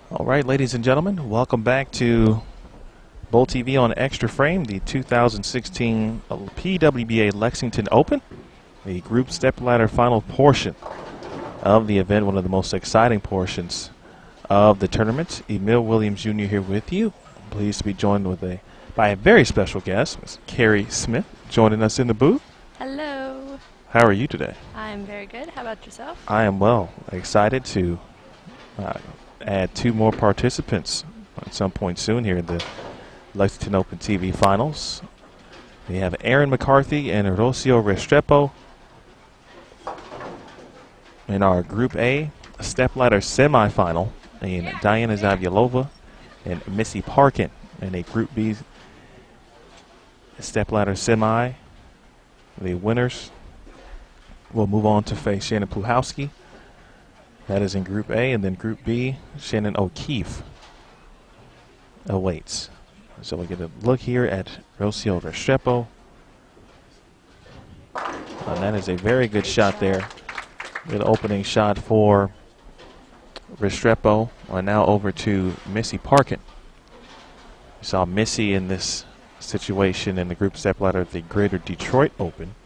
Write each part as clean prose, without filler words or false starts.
All right, ladies and gentlemen, welcome back to Bowl TV on Extra Frame, the 2016 PWBA Lexington Open, the group stepladder final portion of the event, one of the most exciting portions of the tournament. Emil Williams Jr. here with you. I'm pleased to be joined by a very special guest, Ms. Carrie Smith, joining us in the booth. Hello. How are you today? I'm very good. How about yourself? I am well. Excited to add two more participants at some point soon here in the Lexington Open TV Finals. We have Erin McCarthy and Rocio Restrepo in our Group A stepladder semifinal, and Diana Zavjalova and Missy Parkin in a Group B stepladder semi. The winners will move on to face Shannon Pluhowsky. That is in Group A, and then Group B, Shannon O'Keefe awaits. So we get a look here at Rocio Restrepo. And that is a very good shot there. Good opening shot for Restrepo. And now over to Missy Parkin. We saw Missy in this situation in the group stepladder at the Greater Detroit Open.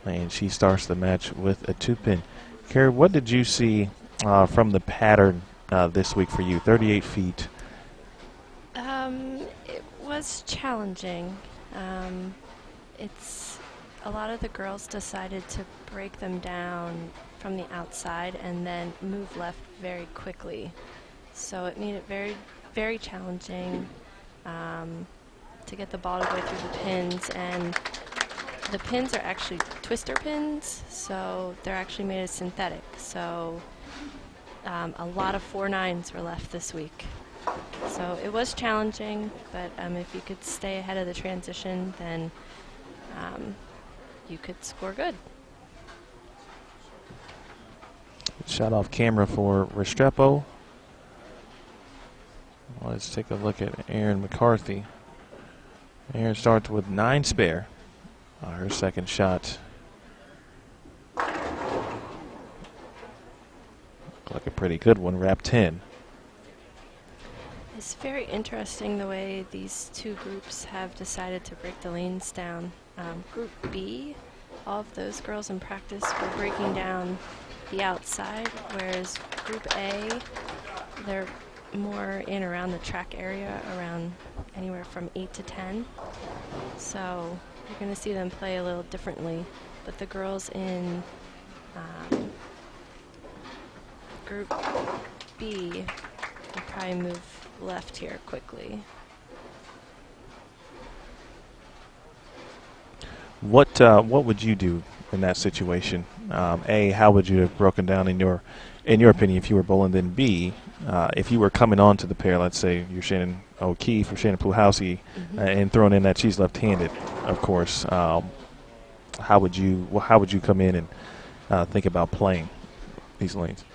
And she starts the match with a 2-pin. Carrie, what did you see from the pattern this week for you? 38 feet. It was challenging. It's a lot of the girls decided to break them down from the outside and then move left very quickly. So it made it very, very challenging to get the ball to go through the pins. And the pins are actually twister pins, so they're actually made of synthetic. So a lot of 4-9s were left this week. So it was challenging, but if you could stay ahead of the transition, then you could score good. Shot off camera for Restrepo. Let's take a look at Erin McCarthy. Erin starts with 9 spare. Her second shot. Like a pretty good one, wrap 10. It's very interesting the way these two groups have decided to break the lanes down. Group B, all of those girls in practice were breaking down the outside, whereas Group A, they're more in around the track area, around anywhere from 8 to 10. So you're going to see them play a little differently. But the girls in Group B will probably move left here quickly. What would you do in that situation? A, how would you have broken down in your opinion if you were bowling? Then B, if you were coming on to the pair, let's say you're Shannon O'Keefe or Shannon Pluhowsky, and throwing in that she's left-handed, of course. How would you come in and think about playing these lanes?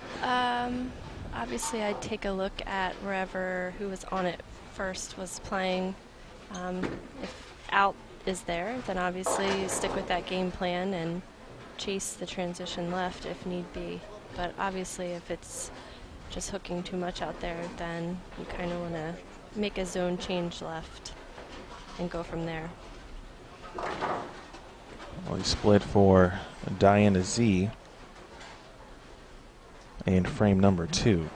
Obviously, I'd take a look at who was on it first was playing. If out is there, then obviously stick with that game plan and chase the transition left if need be. But obviously, if it's just hooking too much out there, then you kind of want to make a zone change left and go from there. Well, he split for Diana Z in frame number 2.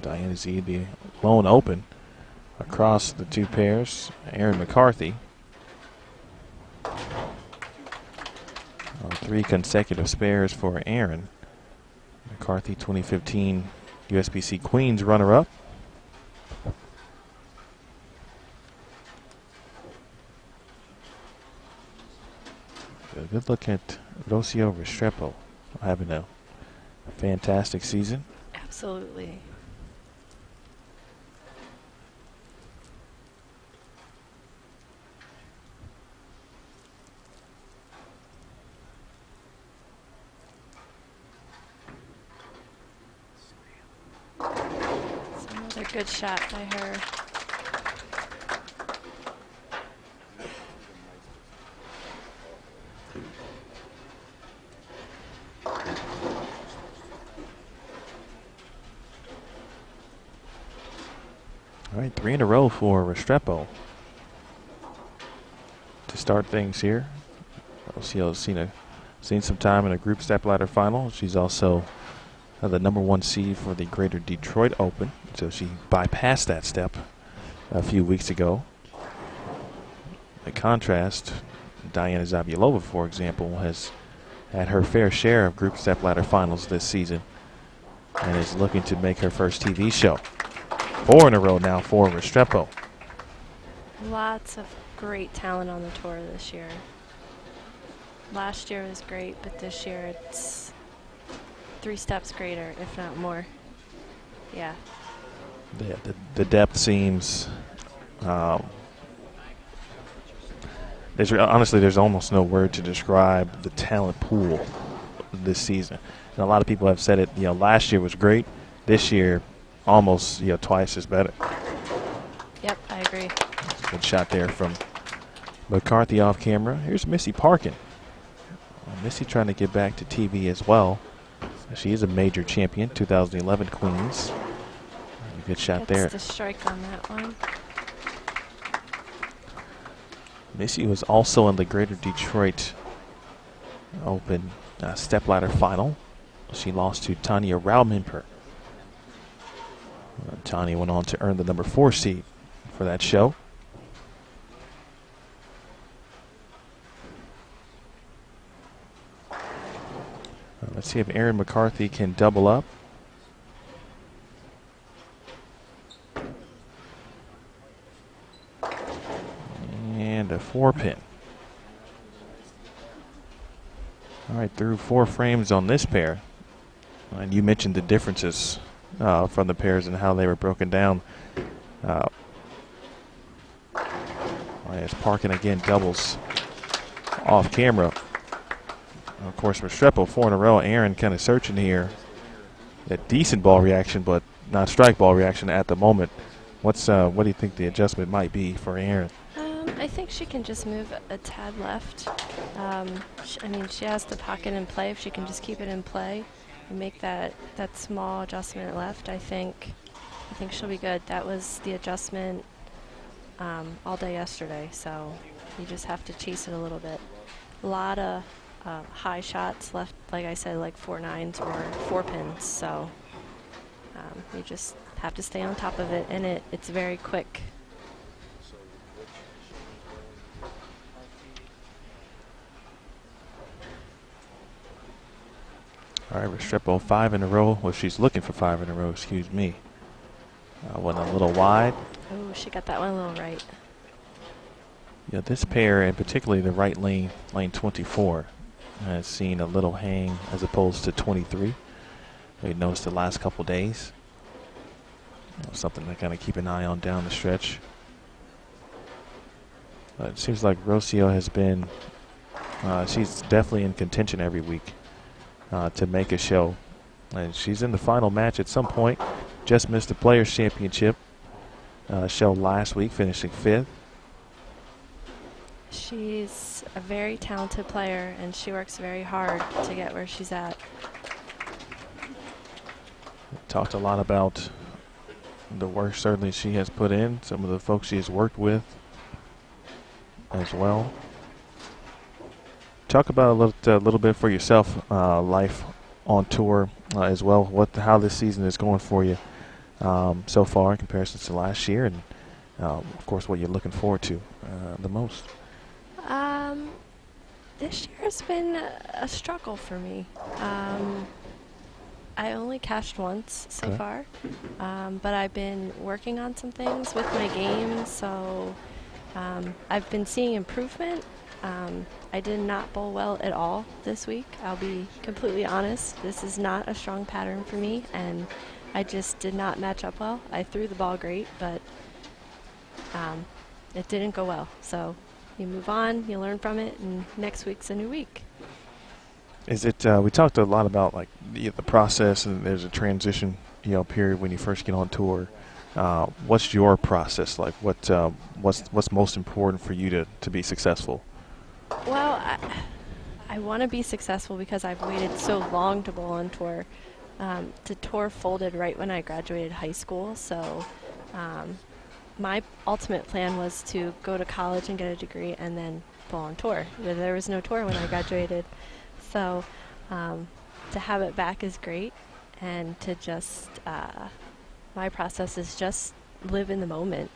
Diana Z would be lone open across the two pairs. Erin McCarthy. 3 consecutive spares for Erin. McCarthy, 2015 USBC Queens runner-up. A good look at Rocio Restrepo having a fantastic season. Absolutely. It's another good shot by her. All right, 3 in a row for Restrepo to start things here. Rocio's seen some time in a group stepladder final. She's also the #1 seed for the Greater Detroit Open, so she bypassed that step a few weeks ago. In contrast, Diana Zavjalova, for example, has had her fair share of group stepladder finals this season and is looking to make her first TV show. 4 in a row now for Restrepo. Lots of great talent on the tour this year. Last year was great, but this year it's 3 steps greater, if not more. Yeah. The depth seems. Honestly, there's almost no word to describe the talent pool this season. And a lot of people have said it. Last year was great. This year, almost twice as better. Yep, I agree. Good shot there from McCarthy off camera. Here's Missy Parkin. Missy trying to get back to TV as well. She is a major champion, 2011 Queens. Good shot there. Gets the strike on that one. Missy was also in the Greater Detroit Open stepladder final. She lost to Tanya Raumimper. Tanya went on to earn the #4 seed for that show. Let's see if Erin McCarthy can double up. And a 4-pin. All right, through 4 frames on this pair. And you mentioned the differences from the pairs and how they were broken down. As Parkin again doubles off camera. Of course, Restrepo 4 in a row. Erin kind of searching here. A decent ball reaction, but not strike ball reaction at the moment. What do you think the adjustment might be for Erin? I think she can just move a tad left. She has the pocket in play. If she can just keep it in play and make that small adjustment left, I think she'll be good. That was the adjustment all day yesterday, so you just have to chase it a little bit. A lot of high shots left, like I said, like 4 9s or 4 pins, so you just have to stay on top of it, and it's very quick. All right, Restrepo 5 in a row. Well, she's looking for 5 in a row, excuse me. Went a little wide. Oh, she got that one a little right. This pair, and particularly the right lane 24, has seen a little hang as opposed to 23. We noticed the last couple days. Something to kind of keep an eye on down the stretch. It seems like Rocio has been, she's definitely in contention every week to make a show. And she's in the final match at some point. Just missed the Players' Championship show last week, finishing 5th. She's a very talented player, and she works very hard to get where she's at. Talked a lot about the work certainly she has put in, some of the folks she has worked with as well. Talk about a little bit for yourself, life on tour as well, how this season is going for you so far in comparison to last year, and of course what you're looking forward to the most. This year has been a struggle for me. I only cashed once so far, but I've been working on some things with my game, so I've been seeing improvement. I did not bowl well at all this week. I'll be completely honest. This is not a strong pattern for me, and I just did not match up well. I threw the ball great, but it didn't go well. So you move on, you learn from it, and next week's a new week. Is it? We talked a lot about like the process, and there's a transition, period when you first get on tour. What's your process like? What's most important for you to be successful? Well, I want to be successful because I've waited so long to bowl on tour. The tour folded right when I graduated high school, so my ultimate plan was to go to college and get a degree and then go on tour. There was no tour when I graduated. So to have it back is great, and to just, my process is just live in the moment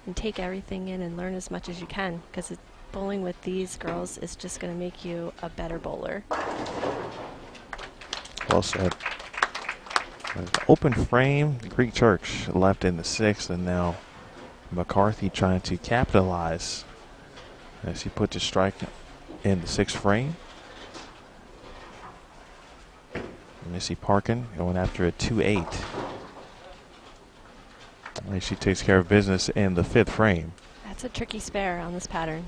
and take everything in and learn as much as you can, because bowling with these girls is just going to make you a better bowler. Well said. Open frame, Greek Church left in the 6th, and now McCarthy trying to capitalize as he puts a strike in the 6th frame. Missy Parkin going after a 2-8. And she takes care of business in the 5th frame. That's a tricky spare on this pattern.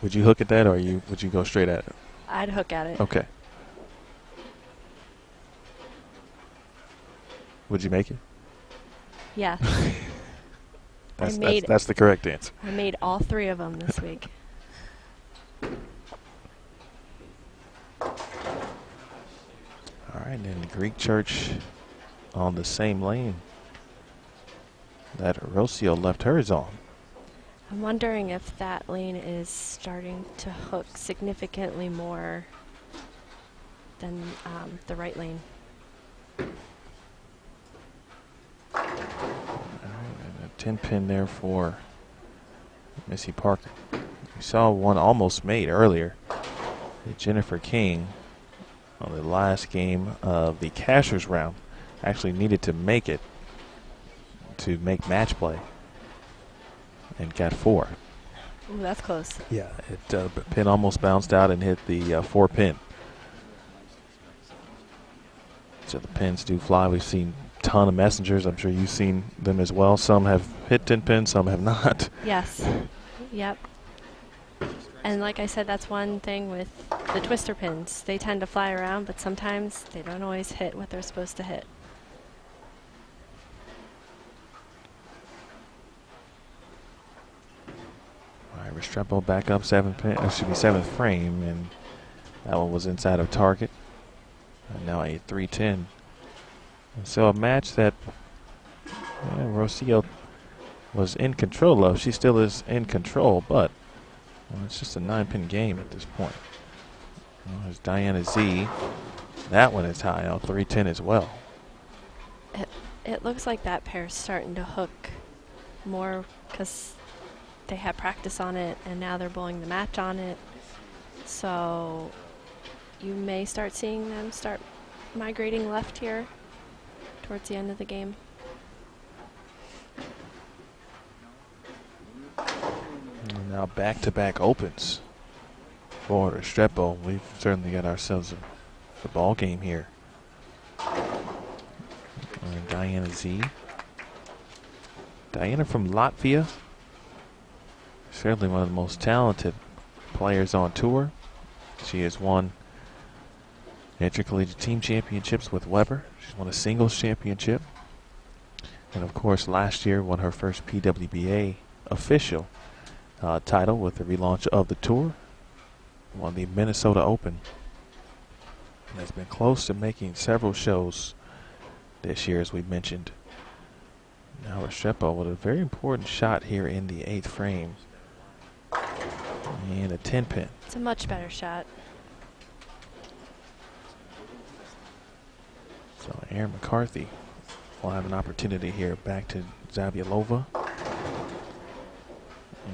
Would you hook at that, or would you go straight at it? I'd hook at it. Okay. Would you make it? Yeah. That's the correct answer. I made all 3 of them this week. All right, and Greek Church on the same lane that Rocio left hers on. I'm wondering if that lane is starting to hook significantly more than the right lane. All right, and a 10-pin there for Missy Parkin. We saw one almost made earlier. Jennifer King on the last game of the Cashers round actually needed to make it to make match play and got 4. Ooh, that's close. Yeah, pin almost bounced out and hit the 4 pin. So the pins do fly. We've seen a ton of messengers. I'm sure you've seen them as well. Some have hit 10 pins, some have not. Yes. Yep. And like I said, that's one thing with the twister pins. They tend to fly around, but sometimes they don't always hit what they're supposed to hit. All right, Restrepo back up 7th frame, and that one was inside of target. And now a 3-10. So a match that Rocio was in control of. She still is in control, but it's just a 9-pin game at this point. There's Diana Z. That one is high on 3-10 as well. It looks like that pair's starting to hook more because they had practice on it, and now they're bowling the match on it. So you may start seeing them start migrating left here towards the end of the game. And now back-to-back opens for Restrepo. We've certainly got ourselves a ball game here. And Diana Z. Diana from Latvia. Certainly one of the most talented players on tour. She has won intercollegiate team championships with Weber. She's won a singles championship. And of course, last year won her first PWBA official title with the relaunch of the tour. Won the Minnesota Open. And has been close to making several shows this year, as we mentioned. Now Restrepo with a very important shot here in the 8th frame. And a 10-pin. It's a much better shot. So Erin McCarthy will have an opportunity here back to Zavjalova.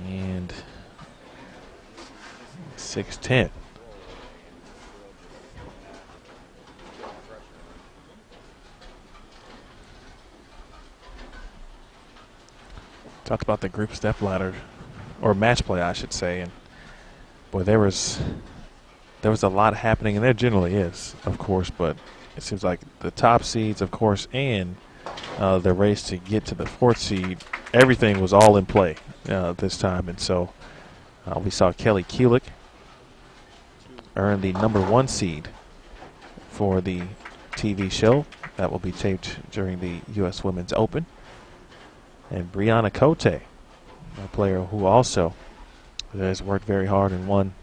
And 6-10. Talked about the group step ladder, or match play, I should say, and boy, there was a lot happening, and there generally is, of course, but it seems like the top seeds, of course, and the race to get to the 4th seed, everything was all in play this time, and so we saw Kelly Kulik earn the number 1 seed for the TV show that will be taped during the U.S. Women's Open. And Brianna Cote, a player who also has worked very hard and won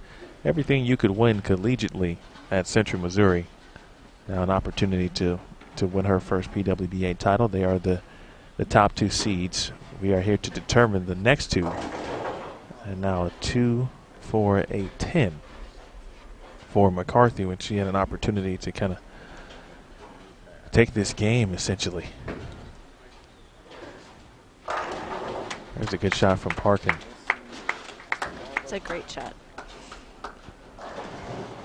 everything you could win collegiately at Central Missouri. Now an opportunity to win her first PWBA title. They are the the top 2 seeds. We are here to determine the next 2. And now a 2 for a 10 for McCarthy when she had an opportunity to kind of take this game, essentially. There's a good shot from Parkin. It's a great shot.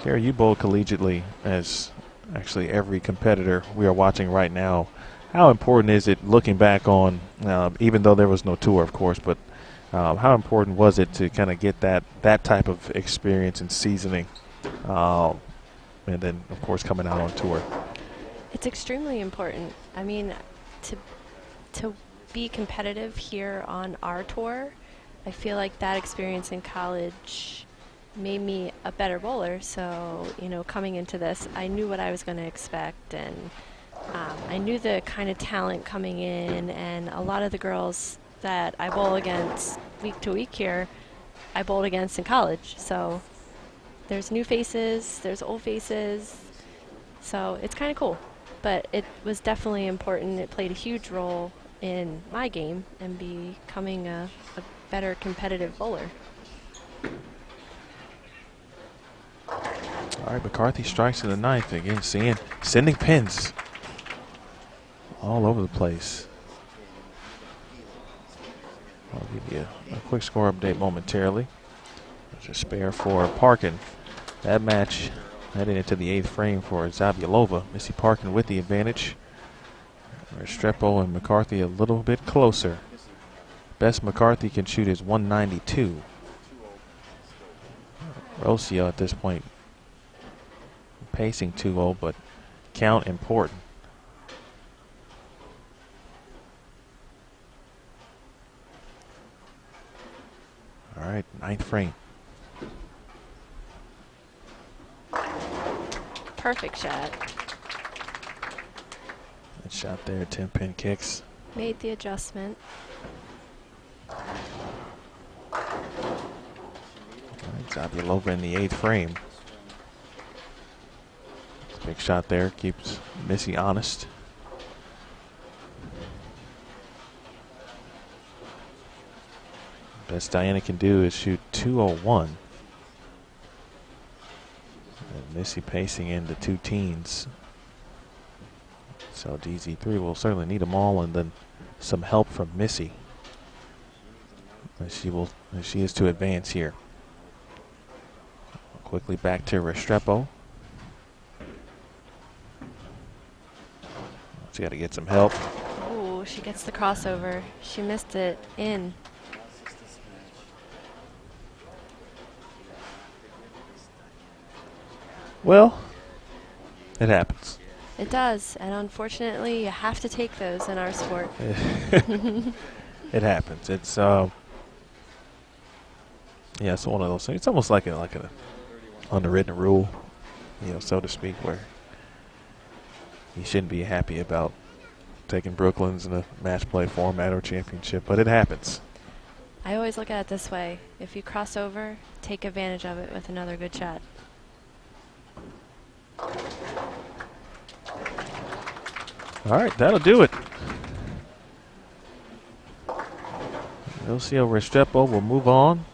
Carrie, you bowled collegiately, as actually every competitor we are watching right now. How important is it, looking back on, even though there was no tour, of course, but how important was it to kind of get that type of experience and seasoning, and then, of course, coming out on tour? It's extremely important. I mean, to be competitive here on our tour, I feel like that experience in college made me a better bowler. So, you know, coming into this, I knew what I was going to expect, and I knew the kind of talent coming in, and a lot of the girls that I bowl against week to week here, I bowled against in college. So there's new faces, there's old faces, so it's kind of cool. But it was definitely important. It played a huge role in my game and becoming a better competitive bowler. All right, McCarthy strikes in the 9th. Again, sending pins all over the place. I'll give you a quick score update momentarily. There's a spare for Parkin. That match heading into the 8th frame for Zavjalova. Missy Parkin with the advantage. Restrepo and McCarthy a little bit closer. Best McCarthy can shoot is 192. Rocio at this point pacing 2-0, but count important. All right, 9th frame. Perfect shot. That shot there, 10-pin kicks. Made the adjustment. All right, Zavjalova in the 8th frame. Big shot there, keeps Missy honest. Best Diana can do is shoot 201. And Missy pacing in the 2 teens. So DZ3 will certainly need them all, and then some help from Missy. As she is to advance here. Quickly back to Restrepo. She got to get some help. Ooh, she gets the crossover. She missed it in. Well, it happens. It does, and unfortunately, you have to take those in our sport. It happens. It's yeah, it's one of those things. It's almost like an unwritten rule, you know, so to speak, where you shouldn't be happy about taking Brooklyn's in a match play format or championship, but it happens. I always look at it this way. If you cross over, take advantage of it with another good shot. All right, that'll do it. Rocio Restrepo will move on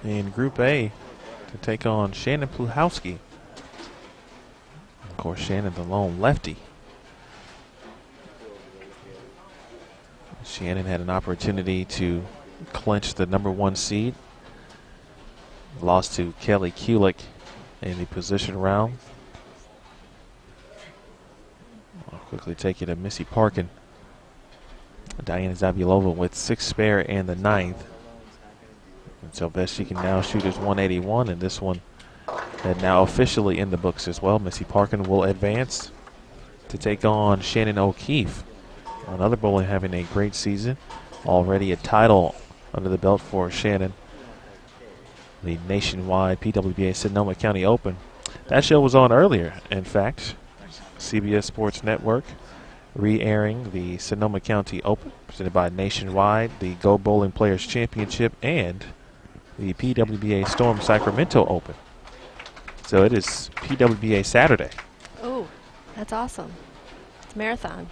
in Group A to take on Shannon Pluhowsky. Of course, Shannon the lone lefty. Shannon had an opportunity to clinch the #1 seed. Lost to Kelly Kulick in the position round. I'll quickly take you to Missy Parkin. Diana Zavjalova with 6 spare and the 9th. And so best she can now shoot is 181, and this one and now officially in the books as well. Missy Parkin will advance to take on Shannon O'Keefe. Another bowler having a great season. Already a title under the belt for Shannon. The nationwide PWBA Sonoma County Open. That show was on earlier, in fact. CBS Sports Network re-airing the Sonoma County Open, presented by Nationwide, the Go Bowling Players Championship, and the PWBA Storm Sacramento Open. So it is PWBA Saturday. Oh, that's awesome. It's a marathon.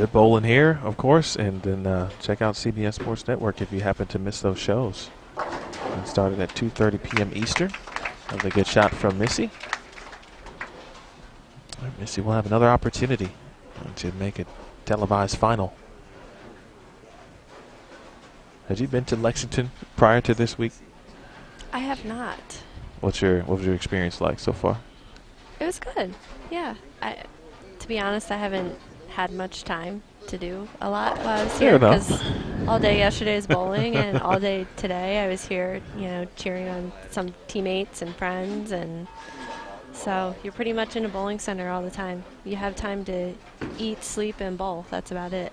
Good bowling here, of course, and then check out CBS Sports Network if you happen to miss those shows. It started at 2:30 p.m. Eastern. That was a good shot from Missy. All right, Missy will have another opportunity to make a televised final. Had you been to Lexington prior to this week? I have not. What was your experience like so far? It was good. Yeah. To be honest, I haven't had much time to do a lot while I was here because all day yesterday was bowling and all day today I was here, cheering on some teammates and friends, and so you're pretty much in a bowling center all the time. You have time to eat, sleep, and bowl. That's about it.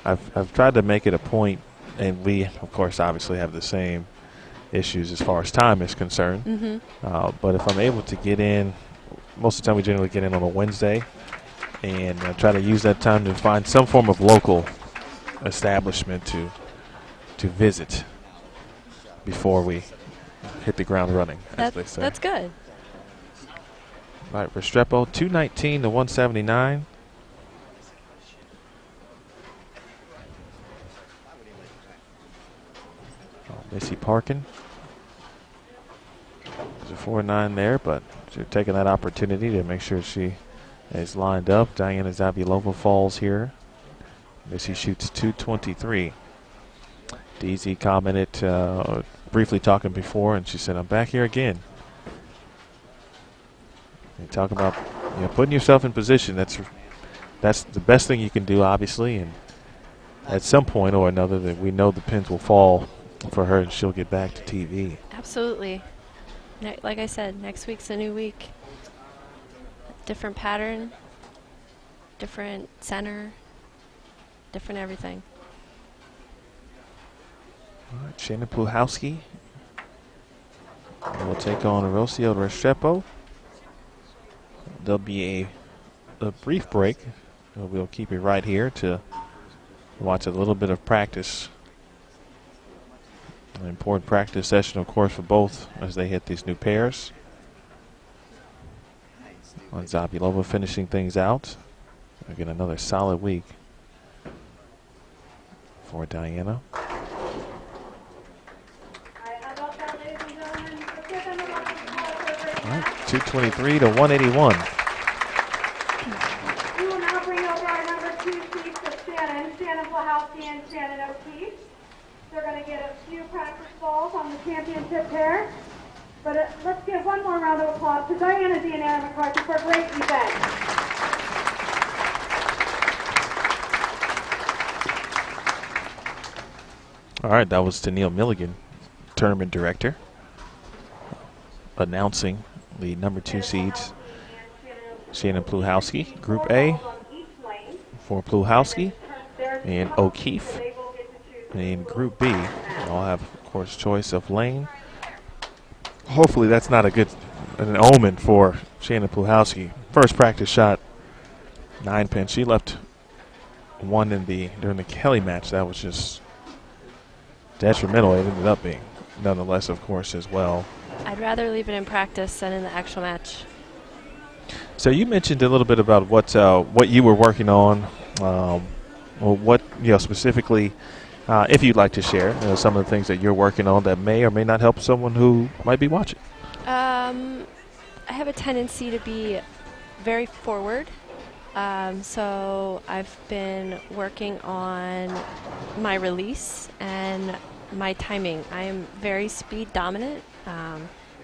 I've tried to make it a point, and we, of course, obviously have the same issues as far as time is concerned. Mm-hmm. But if I'm able to get in, most of the time we generally get in on a Wednesday, and try to use that time to find some form of local establishment to visit before we hit the ground running, as they say. That's good. All right, Restrepo, 219 to 179. Missy Parkin. There's a 4-9 there, but she's taking that opportunity to make sure she is lined up. Diana Zavjalova falls here. Missy shoots 223. DZ commented briefly talking before, and she said, "I'm back here again." You talk about putting yourself in position. That's the best thing you can do, obviously, and at some point or another that we know the pins will fall for her and she'll get back to TV. Absolutely. Like I said, next week's a new week. Different pattern, different center, different everything. All right, Shannon Pluhowsky will take on Rocio Restrepo. There'll be a brief break. We'll keep it right here to watch a little bit of practice. An important practice session, of course, for both as they hit these new pairs. Zavjalova finishing things out. Again, another solid week for Diana. All right, 223 to 181. We will now bring over our number 2 seeds of Shannon Pluhowsky and Shannon O'Keefe. They're going to get a few practice balls on the championship pair. But let's give one more round of applause to Diana and Erin McCarthy for a great event. All right, that was Tennille Milligan, tournament director, announcing the number 2 seeds. Shannon Pluhowsky, Group A for Pluhowsky, and O'Keefe in Group B. I'll have, of course, choice of lane. Hopefully that's not an omen for Shannon Pluhowsky. First practice shot, 9 pin. She left one during the Kelly match. That was just detrimental. It ended up being, nonetheless, of course, as well. I'd rather leave it in practice than in the actual match. So you mentioned a little bit about what you were working on, or what specifically, if you'd like to share some of the things that you're working on that may or may not help someone who might be watching. I have a tendency to be very forward, so I've been working on my release and my timing. I am very speed dominant.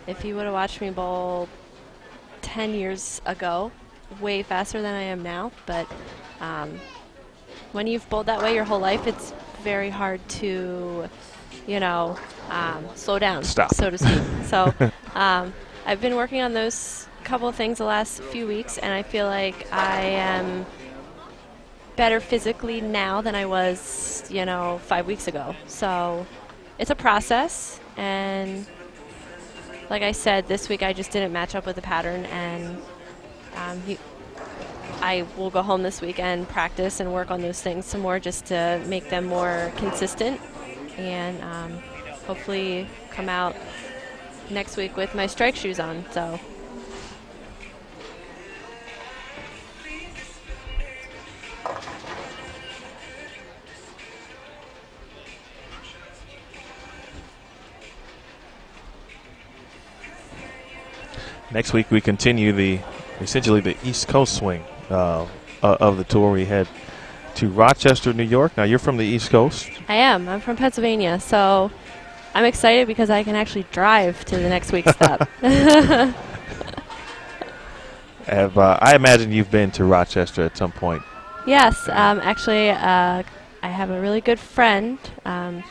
If you would have watched me bowl 10 years ago, way faster than I am now, but when you've bowled that way your whole life, it's very hard to, slow down, Stop, so to speak. So I've been working on those couple of things the last few weeks, and I feel like I am better physically now than I was, 5 weeks ago. So it's a process, and like I said, this week I just didn't match up with the pattern, and I will go home this week and practice and work on those things some more just to make them more consistent, and hopefully come out next week with my strike shoes on. So Next week we continue essentially the East Coast swing of the tour. We head to Rochester, New York. Now you're from the East Coast. I am. I'm from Pennsylvania, so I'm excited because I can actually drive to the next week's step. I imagine you've been to Rochester at some point. Yes, actually, I have a really good friend. I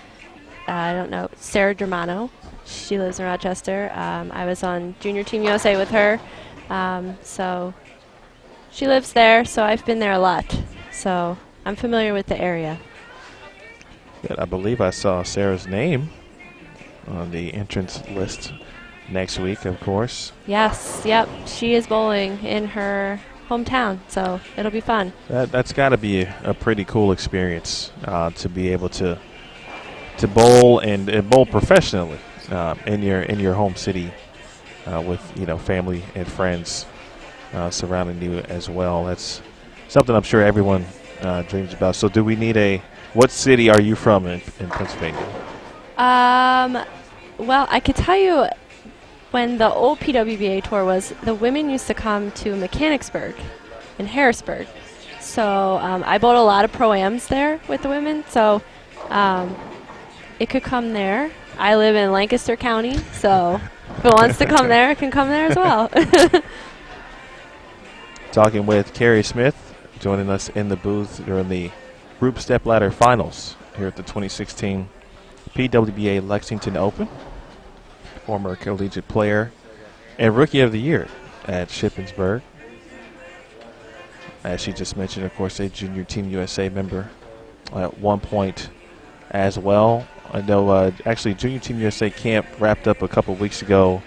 don't know, Sarah Germano. She lives in Rochester. I was on Junior Team USA with her. So she lives there, so I've been there a lot. So I'm familiar with the area. Good. I believe I saw Sarah's name on the entrance list next week, of course. Yes, yep. She is bowling in her hometown, so it'll be fun. That's got to be a pretty cool experience to be able to bowl and bowl professionally in your home city with family and friends surrounding you as well. That's something I'm sure everyone dreams about. So do we need what city are you from in Pennsylvania? Well, I could tell you when the old PWBA tour was, the women used to come to Mechanicsburg in Harrisburg. So I bowled a lot of pro-ams there with the women, so it could come there. I live in Lancaster County, so if it wants to come there, it can come there as well. Talking with Carrie Smith, joining us in the booth during the group stepladder finals here at the 2016 PWBA Lexington Open. Former collegiate player and Rookie of the Year at Shippensburg. As she just mentioned, of course, a Junior Team USA member at one point as well. I know actually Junior Team USA camp wrapped up a couple weeks ago.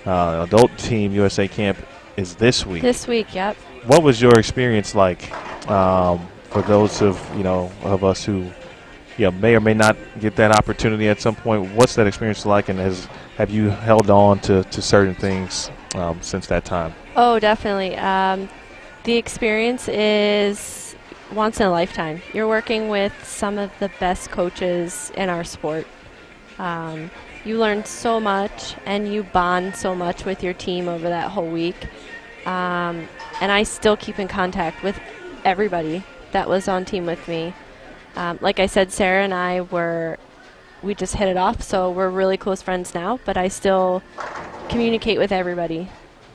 Adult Team USA camp is this week. This week, yep. What was your experience like for those of us who may or may not get that opportunity at some point? What's that experience like, and have you held on to certain things since that time? Oh, definitely. The experience is once in a lifetime. You're working with some of the best coaches in our sport. You learn so much, and you bond so much with your team over that whole week. And I still keep in contact with everybody that was on team with me. Like I said, Sarah and I we just hit it off, so we're really close friends now, but I still communicate with everybody.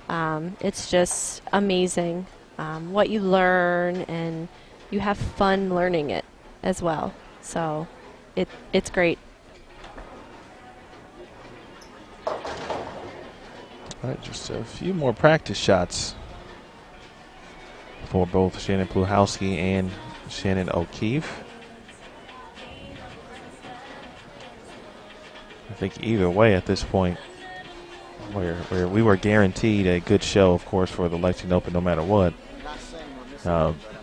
It's just amazing what you learn, and you have fun learning it as well. So it's great. All right, just a few more practice shots for both Shannon Pluhowsky and Shannon O'Keefe. I think either way at this point, where we were guaranteed a good show, of course, for the Lexington Open no matter what,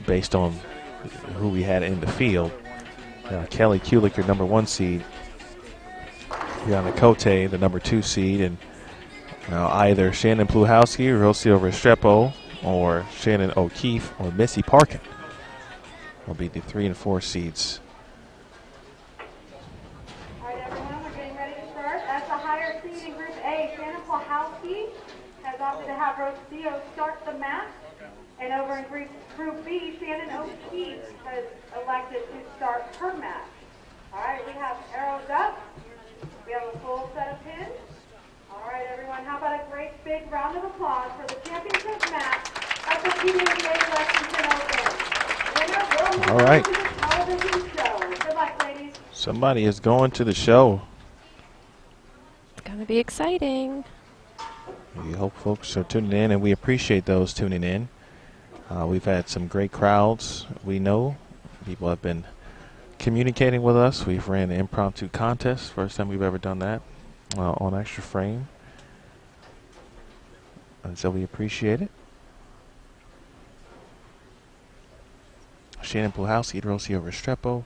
based on who we had in the field. Kelly Kulik, your number 1 seed. Brianna Cote, the number 2 seed. And either Shannon Pluhowsky, Rocio Restrepo, or Shannon O'Keefe, or Missy Parkin will be the 3 and 4 seeds. All right, everyone, we're getting ready to start. As the higher seed in Group A, Shannon Pluhowsky has opted to have Rocio start the match. And over in Group B, Shannon O'Keefe has elected to start her match. All right, we have arrows up. We have a full set of pins. All right, everyone, how about a great big round of applause for the championship match at the PWBA Lexington Open. Winner will move All right. to the television show. Good luck, ladies. Somebody is going to the show. It's going to be exciting. We hope folks are tuning in, and we appreciate those tuning in. We've had some great crowds. We know people have been communicating with us. We've ran an impromptu contest. First time we've ever done that on Extra Frame. And so we appreciate it. Shannon Pluhowsky, Rocio Restrepo.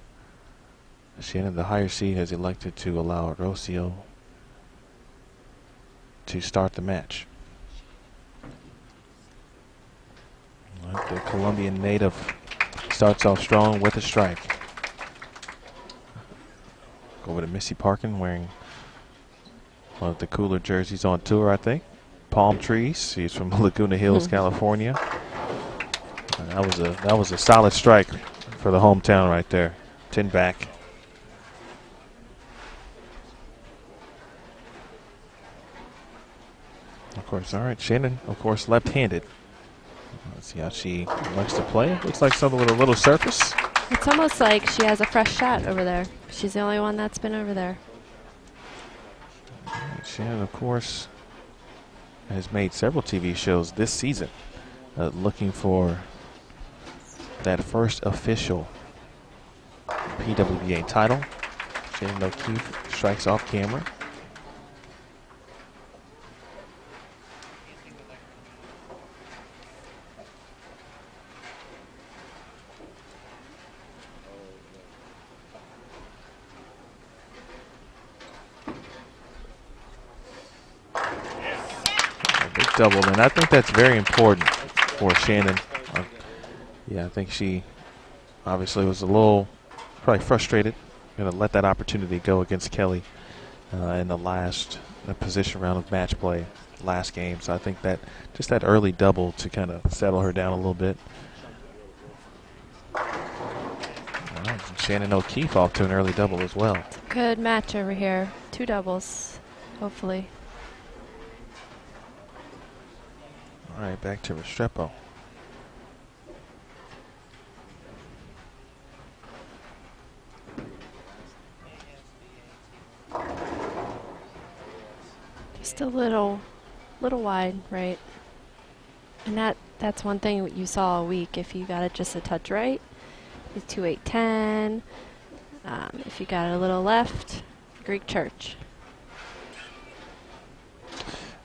Shannon, the higher seed, has elected to allow Rocio to start the match. The Colombian native starts off strong with a strike. Go over to Missy Parkin wearing one of the cooler jerseys on tour, I think. Palm trees. She's from Laguna Hills, California. That was a solid strike for the hometown right there. 10 back. Of course, all right, Shannon, of course, left-handed. Let's see how she likes to play. Looks like something with a little surface. It's almost like she has a fresh shot over there. She's the only one that's been over there. All right, Shannon, of course, has made several TV shows this season looking for that first official PWBA title. Shannon O'Keefe strikes off camera. Big double, and I think that's very important for Shannon. Yeah, I think she obviously was a little probably frustrated. Going to let that opportunity go against Kelly in the last position round of match play last game. So I think that just that early double to kind of settle her down a little bit. All right, Shannon O'Keefe off to an early double as well. Good match over here. 2 doubles, hopefully. All right, back to Restrepo. Just a little wide, right? And that's one thing you saw all week. If you got it just a touch right, it's 2-8-10. If you got it a little left, Greek church.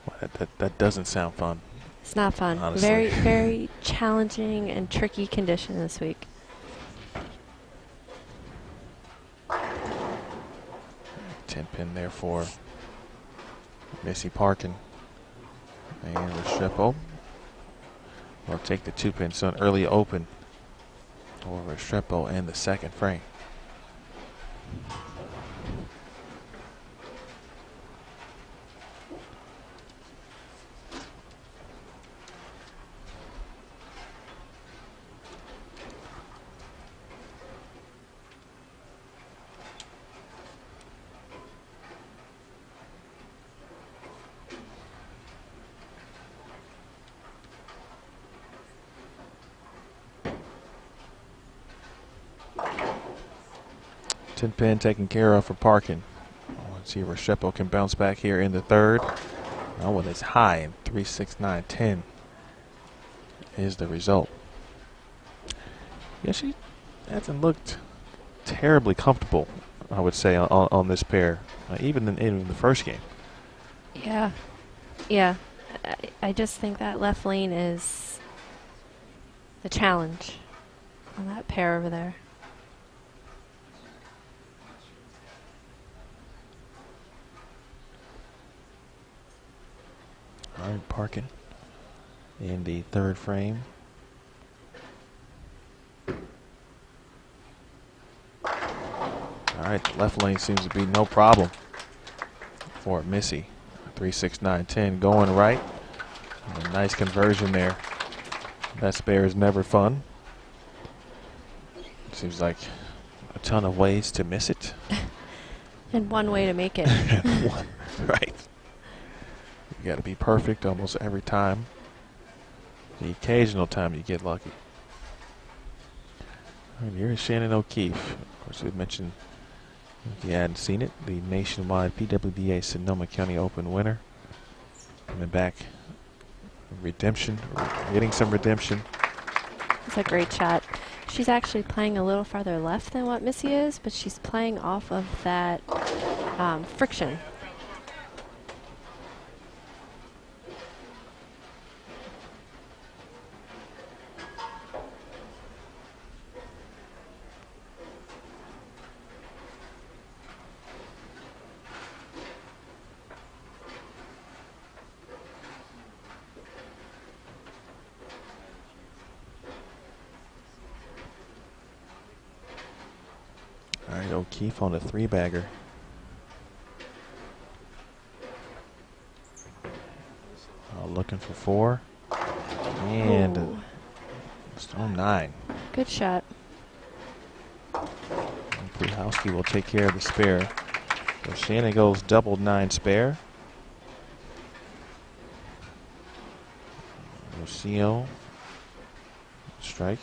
Well, that doesn't sound fun. It's not fun. Honestly. Very, very challenging and tricky condition this week. 10-pin there for Missy Parkin. And Restrepo will take the 2-pin. So an early open for Restrepo and the second frame. Pin taken care of for Parkin. Let's see if Restrepo can bounce back here in the third. Oh, well, it's high in 3-6-9-10 is the result. Yeah, she hasn't looked terribly comfortable, I would say, on this pair, even in the first game. Yeah. Yeah. I just think that left lane is the challenge on that pair over there. All right, Parkin in the third frame. All right, left lane seems to be no problem for Missy. 3-6-9-10 going right. A nice conversion there. That spare is never fun. Seems like a ton of ways to miss it. And one way to make it. Right. You got to be perfect almost every time. The occasional time you get lucky. All right, here's Shannon O'Keefe. Of course, we mentioned, if you hadn't seen it, the nationwide PWBA Sonoma County Open winner. Coming back, redemption, getting some redemption. It's a great shot. She's actually playing a little farther left than what Missy is, but she's playing off of that friction. All right, O'Keefe on the three-bagger. Looking for 4. And stone 9. Good shot. And Pluhowsky will take care of the spare. So Shannon goes double 9 spare. Rocio strike.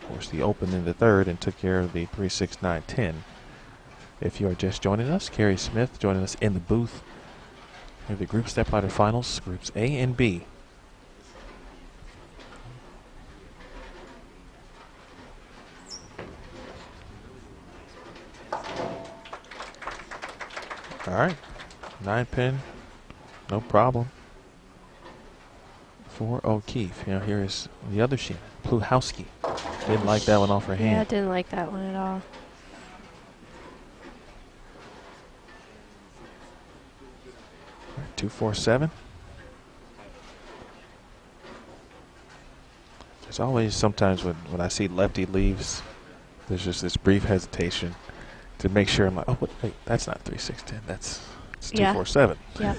Of course, the open in the third and took care of the 3-6-9-10. If you are just joining us, Carrie Smith joining us in the booth. We have the group stepladder finals, groups A and B. All right, 9-pin, no problem. For O'Keefe. Now here is the other Shannon, Pluhowsky. Didn't like that one off her hand. Yeah, didn't like that one at all. All right, 2-4-7. There's always sometimes when I see lefty leaves, there's just this brief hesitation to make sure. I'm like, oh, wait, that's not 3-6-10. It's 2-4-7. Yep.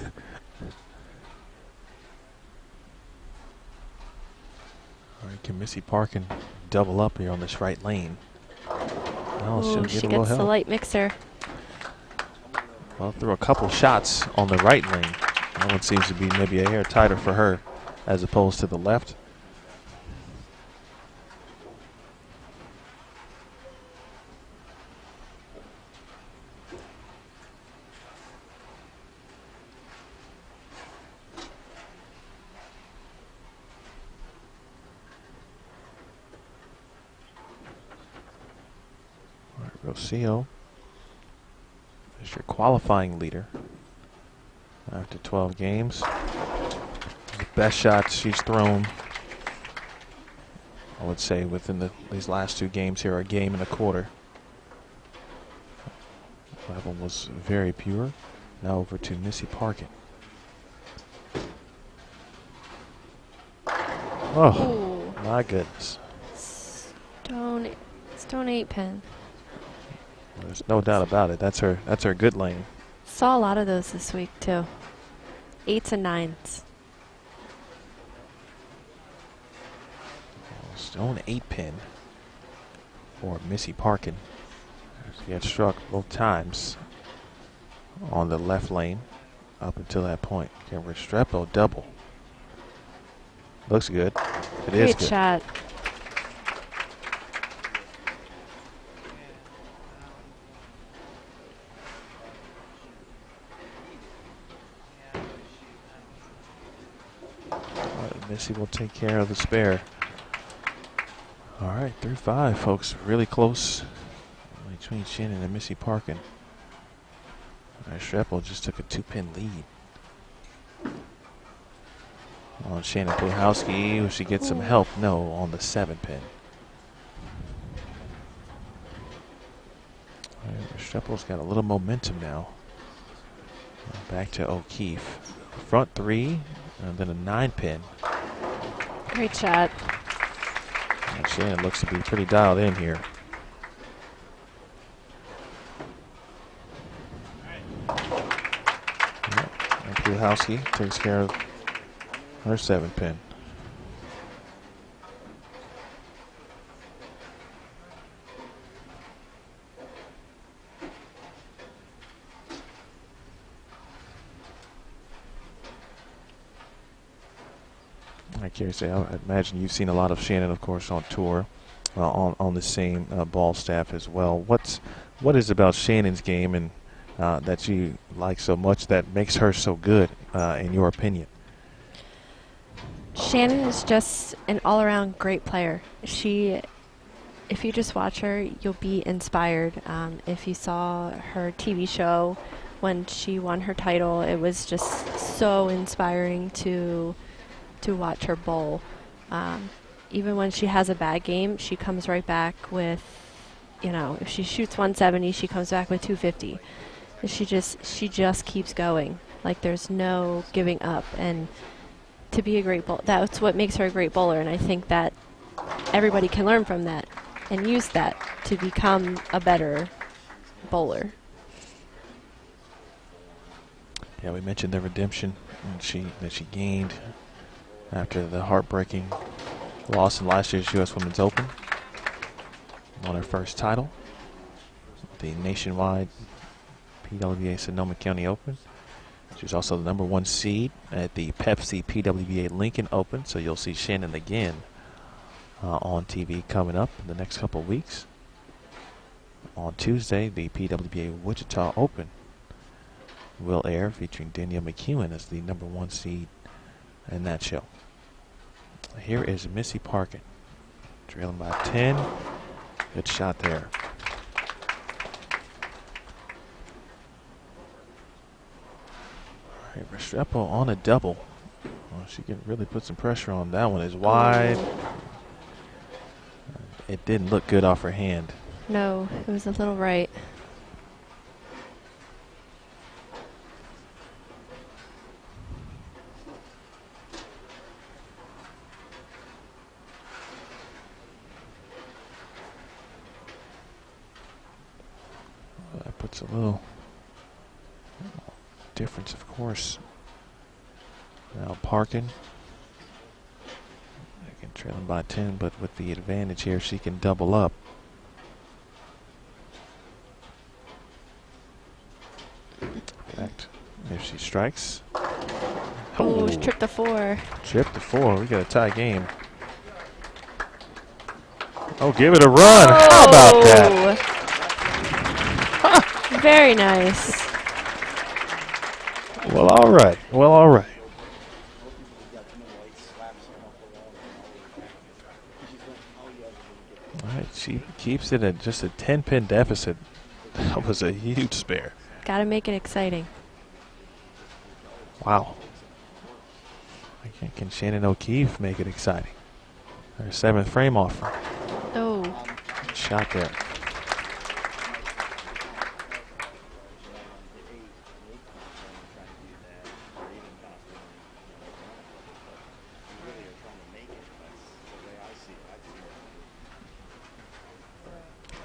All right, can Missy Parkin double up here on this right lane? Oh, Ooh, she'll she get a little gets the help. light mixer. Well, threw a couple shots on the right lane. That one seems to be maybe a hair tighter for her as opposed to the left. All right, Rocio is your qualifying leader after 12 games. The best shots she's thrown, I would say, within these last 2 games here, a game and a quarter. That one was very pure. Now over to Missy Parkin. Oh, Ooh. my goodness. Stone 8-pin. There's no doubt about it. That's her good lane. Saw a lot of those this week too. 8s and 9s. Stone 8-pin for Missy Parkin. She had struck both times on the left lane up until that point. Okay, Restrepo double. Looks good. It is Great good. shot. Missy will take care of the spare. All right, 3-5, folks. Really close between Shannon and Missy Parkin. Restrepo just took a 2-pin lead on Shannon Pluhowsky. Will she get some help? No, on the 7-pin. Restrepo's got a little momentum now. Back to O'Keefe. Front 3, and then a 9-pin. Great shot. And Shannon looks to be pretty dialed in here. Yep. And Pluhowsky takes care of her 7-pin. Like Carrie said, I imagine you've seen a lot of Shannon, of course, on tour, on the same ball staff as well. What is about Shannon's game and that you like so much that makes her so good, in your opinion? Shannon is just an all-around great player. If you just watch her, you'll be inspired. If you saw her TV show when she won her title, it was just so inspiring to watch her bowl. Even when she has a bad game, she comes right back with, if she shoots 170, she comes back with 250. She just keeps going. Like, there's no giving up. And to be a great bowler, that's what makes her a great bowler. And I think that everybody can learn from that and use that to become a better bowler. Yeah, we mentioned the redemption that she gained after the heartbreaking loss in last year's U.S. Women's Open. Won her first title, the nationwide PWBA Sonoma County Open. She was also the #1 seed at the Pepsi PWBA Lincoln Open, so you'll see Shannon again on TV coming up in the next couple of weeks. On Tuesday, the PWBA Wichita Open will air, featuring Danielle McEwen as the #1 seed in that show. Here is Missy Parkin, trailing by 10. Good shot there. All right, Restrepo on a double. Well, she can really put some pressure on. That one is wide. It didn't look good off her hand. No, it was a little right. That puts a little difference, of course. Now Parkin, again trailing by 10, but with the advantage here, she can double up. In fact, if she strikes. Oh, she tripped the 4. Tripped the 4. We got a tie game. Oh, give it a run. Oh. How about that? Very nice. Well, all right. Well, all right. All right, she keeps it at just a 10-pin deficit. That was a huge spare. Gotta make it exciting. Wow. Can Shannon O'Keefe make it exciting? Her 7th frame offer. Oh. Good shot there.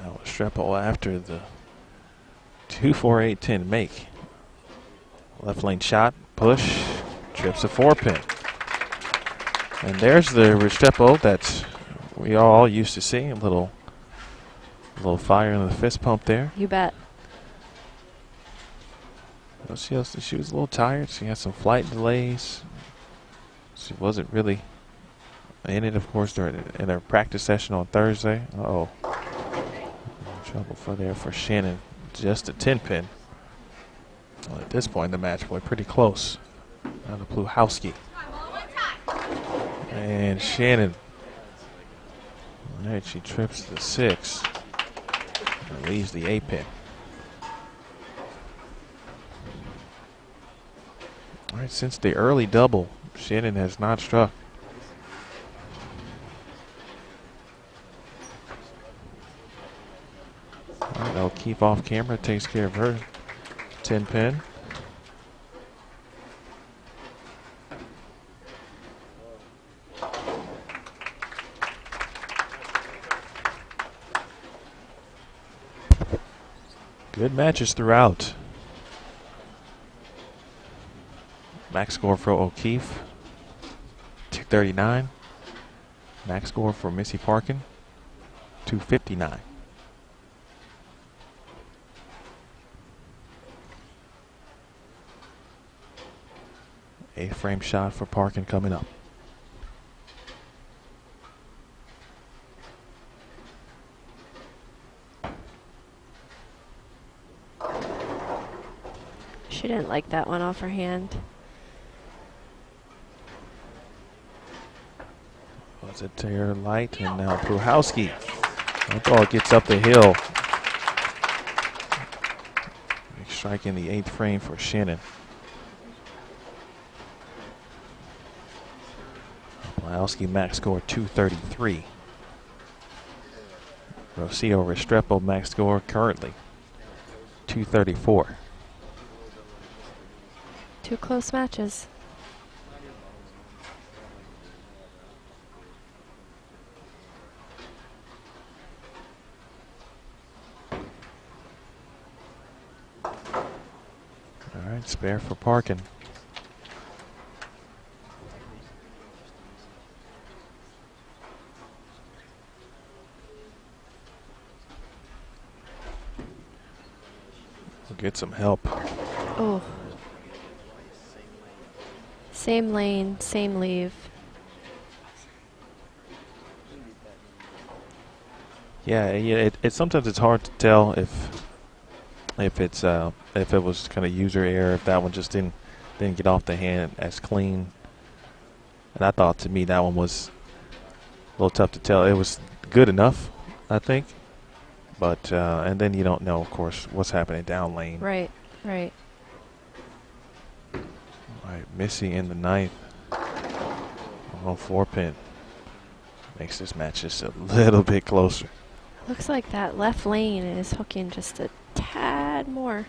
Now Restrepo after the 2-4-8-10 make. Left lane shot, push, trips a 4-pin. And there's the Restrepo that we all used to see. A little fire in the fist pump there. You bet. Well, she was a little tired. She had some flight delays. She wasn't really in it, of course, in her practice session on Thursday. Uh-oh. Trouble for Shannon. Just a 10-pin. Well, at this point in the match, boy, pretty close. Now to Pluhowsky. And Shannon. All right, she trips the 6. And leaves the 8-pin. All right, since the early double, Shannon has not struck. All right, I'll keep off camera, takes care of her 10-pin. Good matches throughout. Max score for O'Keefe, 239. Max score for Missy Parkin, 259. Eighth frame shot for Parkin coming up. She didn't like that one off her hand. Was it to her light? And now Pluhowsky. That ball gets up the hill. Big strike in the 8th frame for Shannon. Pluhowsky max score 233. Rocio Restrepo max score currently 234. Two close matches. All right, spare for Parkin. We'll get some help. Oh. Same lane, same leave. Yeah, it sometimes it's hard to tell if it was kind of user error, if that one just didn't get off the hand as clean. And I thought, to me, that one was a little tough to tell. It was good enough, I think. But and then you don't know, of course, what's happening down lane. Right, right. All right, Missy in the ninth. On 4-pin. Makes this match just a little bit closer. Looks like that left lane is hooking just a tad more.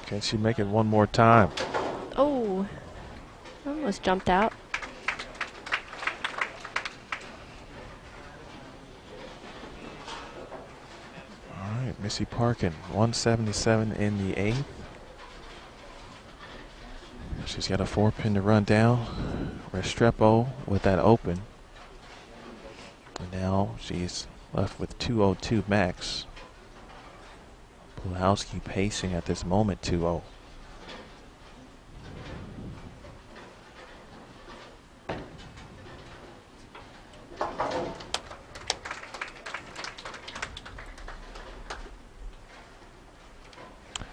Can she make it one more time? Oh, almost jumped out. All right, Missy Parkin, 177 in the eighth. She's got a 4-pin to run down. Restrepo with that open. And now she's left with 202 max. Pluhowsky pacing at this moment 2-0.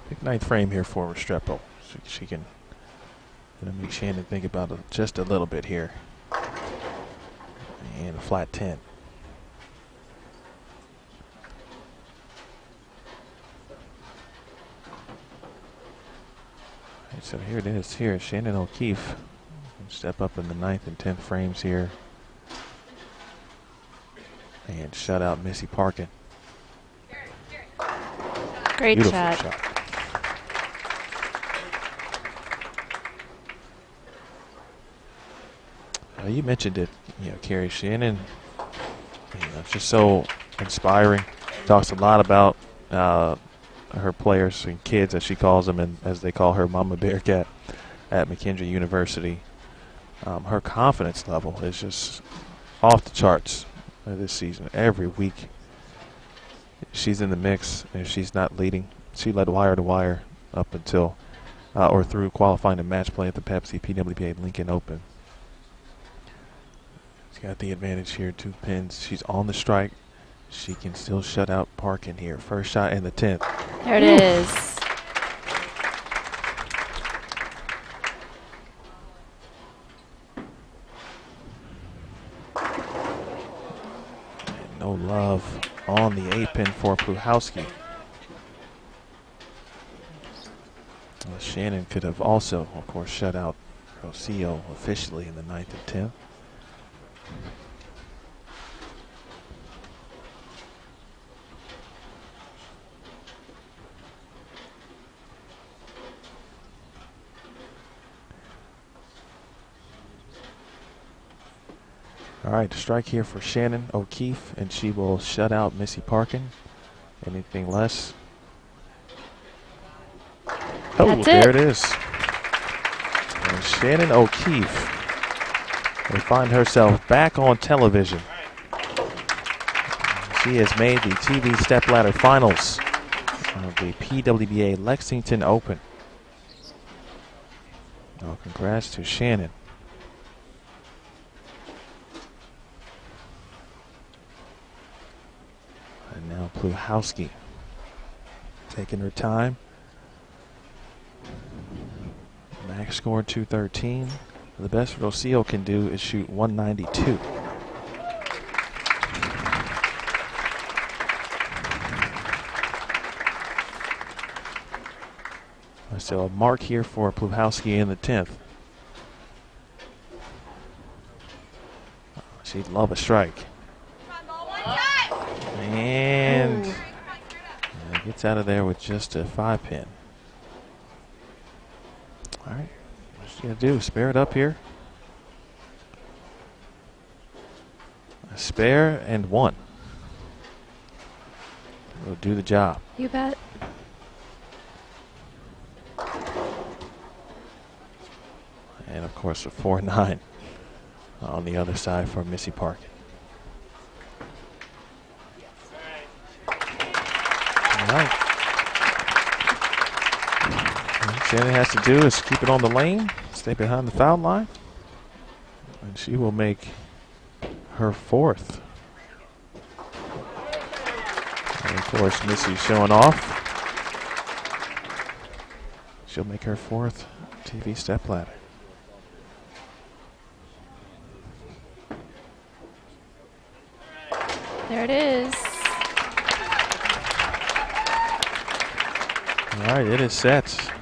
Big ninth frame here for Restrepo. She can make Shannon think about it just a little bit here. And a flat 10. So here it is. Here, Shannon O'Keefe step up in the 9th and 10th frames here and shut out Missy Parkin. Great Beautiful shot. You mentioned it, Carrie. Shannon, just so inspiring. Talks a lot about her players and kids, as she calls them, and as they call her, Mama Bearcat at McKendree University. Her confidence level is just off the charts this season. Every week she's in the mix, and she's not leading. She led wire to wire up until or through qualifying and match play at the Pepsi PWBA Lincoln Open. She's got the advantage here, 2 pins. She's on the strike. She can still shut out Parkin here. First shot in the 10th. There it is. And no love on the 8-pin for Pluhowsky. Shannon could have also, of course, shut out Rocio officially in the 9th and 10th. All right, strike here for Shannon O'Keefe, and she will shut out Missy Parkin. Anything less? Oh, That's there it. it is. And Shannon O'Keefe will find herself back on television. She has made the TV Stepladder Finals of the PWBA Lexington Open. Oh, congrats to Shannon. And now Pluhowsky taking her time. Max score 213. The best Rocio can do is shoot 192. So a mark here for Pluhowsky in the 10th. She'd love a strike. And gets out of there with just a 5-pin. All right, what's she gonna do? Spare it up here. A spare and 1. Will do the job. You bet. And, of course, a 4-9 on the other side for Missy Parkin. All right. What Shannon has to do is keep it on the lane, stay behind the foul line, and she will make her 4th. And, of course, Missy showing off. She'll make her 4th TV stepladder. There it is. All right, it is set.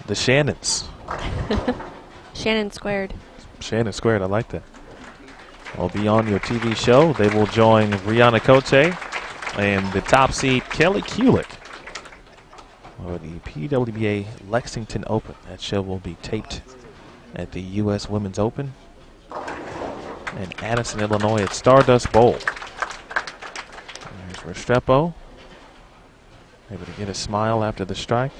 The Shannons. Shannon squared. Shannon squared, I like that. Will be on your TV show. They will join Brianna Cote and the top seed Kelly Kulick for the PWBA Lexington Open. That show will be taped at the U.S. Women's Open in Addison, Illinois at Stardust Bowl. There's Restrepo, able to get a smile after the strike.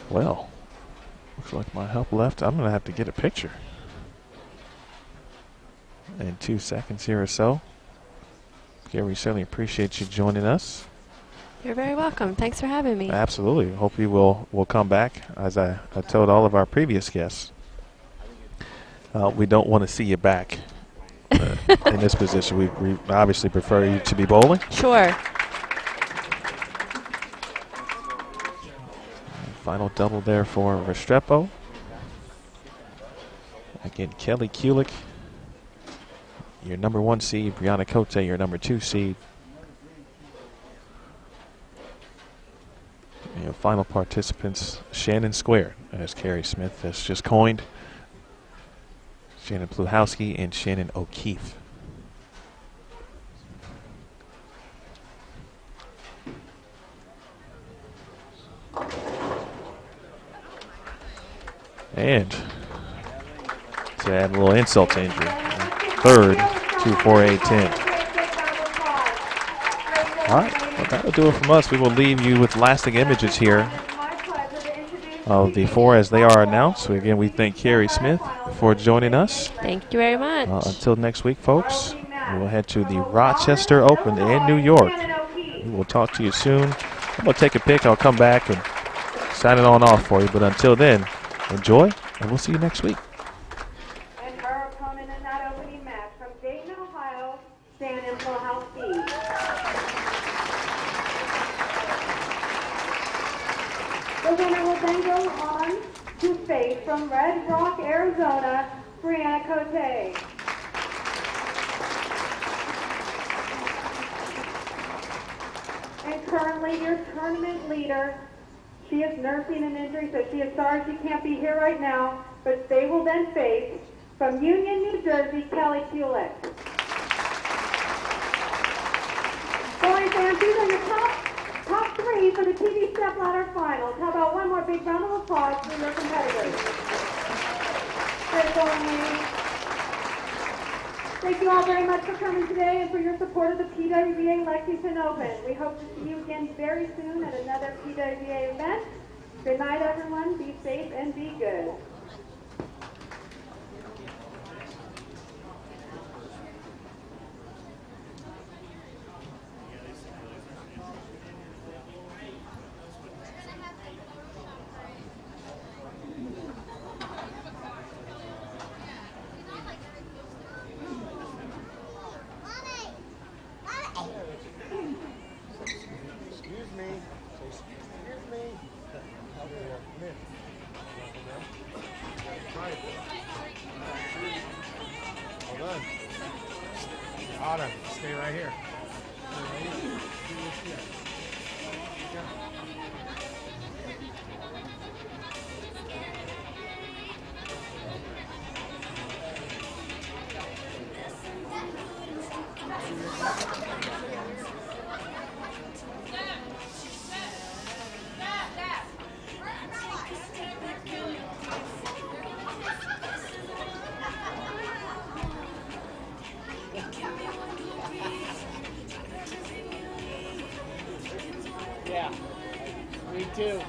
Well, looks like my help left. I'm going to have to get a picture in 2 seconds here or so. Carrie, we certainly appreciate you joining us. You're very welcome. Thanks for having me. Absolutely. Hope you will come back. As I told all of our previous guests, we don't want to see you back in this position. We obviously prefer you to be bowling. Sure. Final double there for Restrepo. Again, Kelly Kulick, your number 1 seed. Brianna Cote, your number 2 seed. And your final participants, Shannon squared, as Carrie Smith has just coined. Shannon Pluhowsky and Shannon O'Keefe. And to add a little insult to injury, 3rd, 2-4-8-10. All right, well, that'll do it from us. We will leave you with lasting images here of the 4 as they are announced. So again, we thank Carrie Smith for joining us. Thank you very much. Until next week, folks, we will head to the Rochester Open in New York. We will talk to you soon. I'm going to take a pic. I'll come back and sign it on off for you. But until then, enjoy, and we'll see you next week. And her opponent in that opening match from Dayton, Ohio, Shannon Pluhowsky. The winner will then go on to face from Red Rock, Arizona, Brianna Cote. And currently your tournament leader, she is nursing an injury, so she is sorry she can't be here right now, but they will then face from Union, New Jersey, Kelly Kulick. Boys, fans, these are your top 3 for the TV Stepladder Finals. How about one more big round of applause for your competitors? Great going, ladies. Thank you all very much for coming today and for your support of the PWBA Lexington Open. We hope to see you again very soon at another PWBA event. Good night, everyone. Be safe and be good. Autumn, stay right here. too.